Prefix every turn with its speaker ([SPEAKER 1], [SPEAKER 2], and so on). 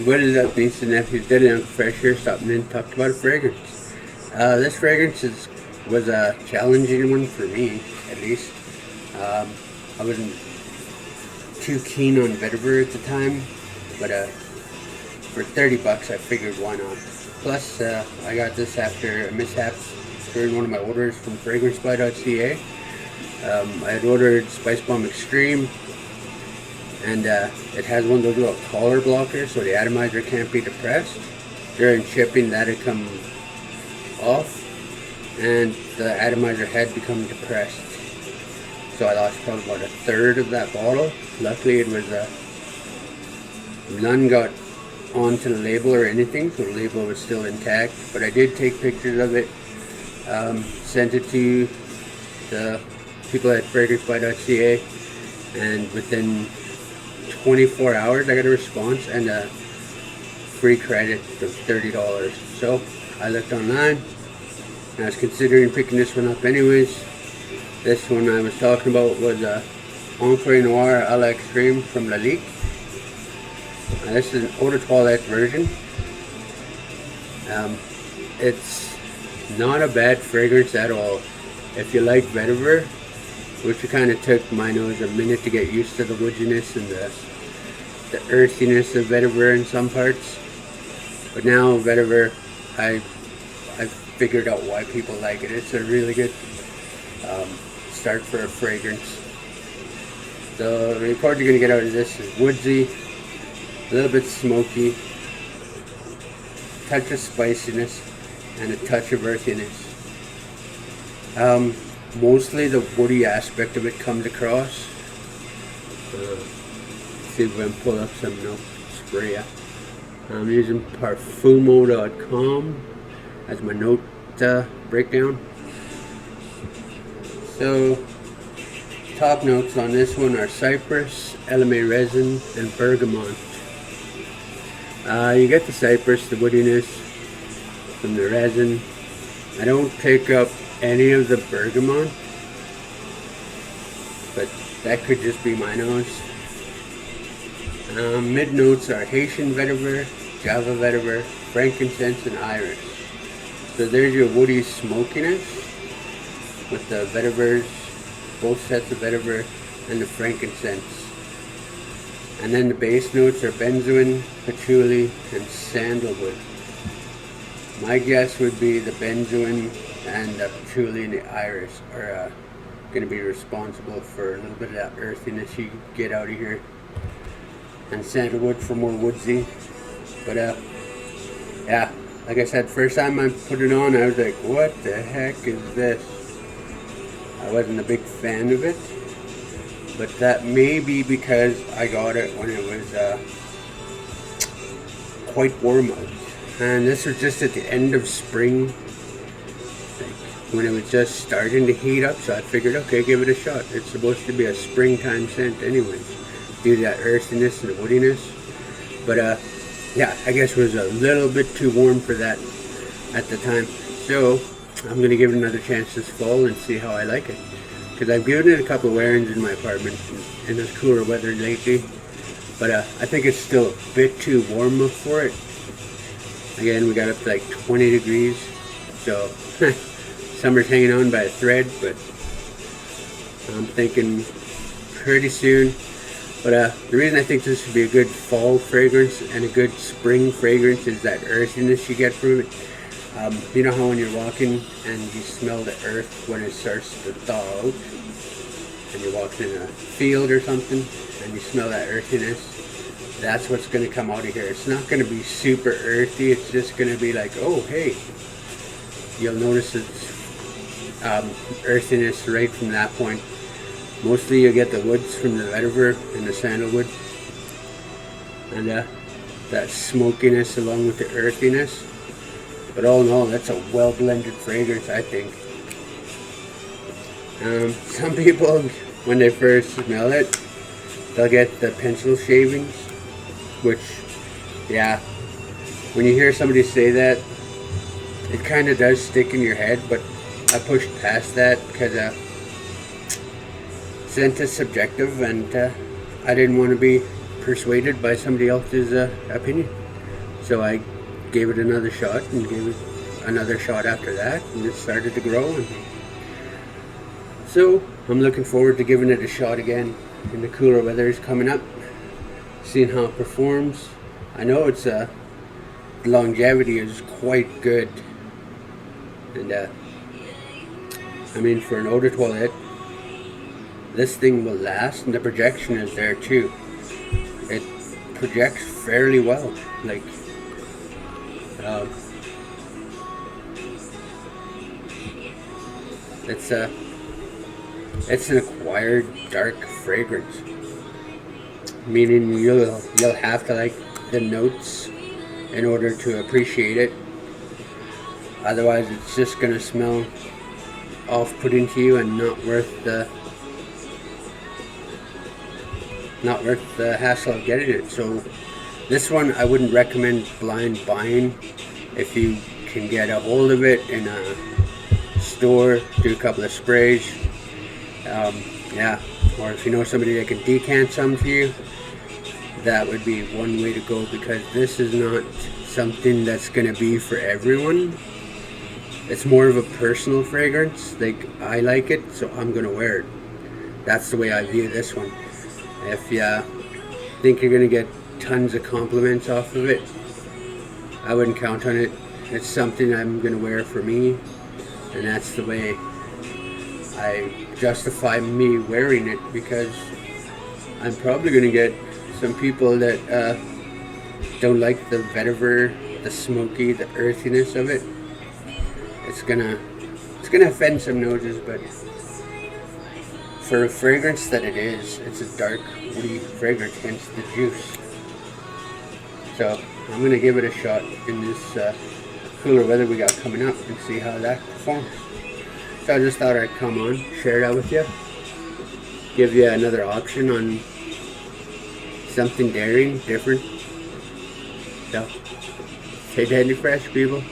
[SPEAKER 1] What is up, nieces and nephews? Daddy Uncle Fresh here, stopping in and talked about a fragrance. This fragrance was a challenging one for me, at least. I wasn't too keen on vetiver at the time, but for 30 bucks I figured why not. Plus, I got this after a mishap during one of my orders from fragrancebuy.ca. I had ordered Spice Bomb Extreme, and it has one of those little collar blockers so the atomizer can't be depressed. During shipping that had come off and the atomizer had become depressed, so I lost probably about a third of that bottle. Luckily it was none got onto the label or anything, so the label was still intact, but I did take pictures of it, sent it to the people at fragrancebuy.ca, and within 24 hours I got a response and a free credit of $30. So I looked online and I was considering picking this one up anyways. This one I was talking about was Encre Noir a l'Extreme from Lalique. This is an eau de toilette version. It's not a bad fragrance at all. If you like vetiver, which it kind of took my nose a minute to get used to the woodiness and the earthiness of vetiver in some parts. But now vetiver, I figured out why people like it. It's a really good start for a fragrance. The report you're going to get out of this is woodsy, a little bit smoky, touch of spiciness, and a touch of earthiness. Mostly the woody aspect of it comes across. See if we can pull up some note spray. I'm using parfumo.com as my note breakdown. So, top notes on this one are cypress, eleme resin, and bergamot. You get the cypress, the woodiness from the resin. I don't pick up any of the bergamot, but that could just be my nose. Mid notes are Haitian vetiver, Java vetiver, frankincense, and iris. So there's your woody smokiness with the vetivers, both sets of vetiver, and the frankincense. And then the base notes are benzoin, patchouli, and sandalwood. My guess would be the benzoin and the patchouli and the iris are going to be responsible for a little bit of that earthiness you get out of here, and sandalwood for more woodsy. But yeah, like I said, first time I put it on I was like, what the heck is this? I wasn't a big fan of it, but that may be because I got it when it was quite warm out. And this was just at the end of spring, when it was just starting to heat up, so I figured, okay, give it a shot. It's supposed to be a springtime scent anyways, due to that earthiness and the woodiness. But yeah, I guess it was a little bit too warm for that at the time. So I'm going to give it another chance this fall and see how I like it. Because I've given it a couple of wearings in my apartment in this cooler weather lately. But I think it's still a bit too warm for it. Again, we got up to like 20 degrees. So summer's hanging on by a thread, but I'm thinking pretty soon. But the reason I think this would be a good fall fragrance and a good spring fragrance is that earthiness you get from it. You know how when you're walking and you smell the earth when it starts to thaw out, and you're walking in a field or something and you smell that earthiness? That's what's going to come out of here. It's not going to be super earthy, it's just going to be like, oh hey, you'll notice it's earthiness right from that point. Mostly you'll get the woods from the vetiver and the sandalwood, and that smokiness along with the earthiness. But all in all, that's a well blended fragrance, I think. Some people, when they first smell it, they'll get the pencil shavings, which, yeah, when you hear somebody say that, it kind of does stick in your head, but I pushed past that because scent is subjective, and I didn't want to be persuaded by somebody else's opinion. So I gave it another shot and gave it another shot after that, and it started to grow. And so I'm looking forward to giving it a shot again in the cooler weather is coming up, seeing how it performs. I know it's the longevity is quite good, and I mean, for an eau de toilette, this thing will last, and the projection is there too. It projects fairly well. Like, it's an acquired dark fragrance, meaning you'll have to like the notes in order to appreciate it. Otherwise, it's just gonna smell off-putting to you and not worth the hassle of getting it. So this one I wouldn't recommend blind buying. If you can get a hold of it in a store, do a couple of sprays, yeah, or if you know somebody that can decant some for you, that would be one way to go, because this is not something that's going to be for everyone. It's more of a personal fragrance. Like, I like it, so I'm going to wear it. That's the way I view this one. If you think you're going to get tons of compliments off of it, I wouldn't count on it. It's something I'm going to wear for me, and that's the way I justify me wearing it, because I'm probably going to get some people that don't like the vetiver, the smoky, the earthiness of it. It's gonna offend some noses, but for a fragrance that it is, it's a dark, woody fragrance, hence the juice. So I'm gonna give it a shot in this cooler weather we got coming up and see how that performs. So I just thought I'd come on, share that with you, give you another option on something daring, different. So stay deadly fresh, people.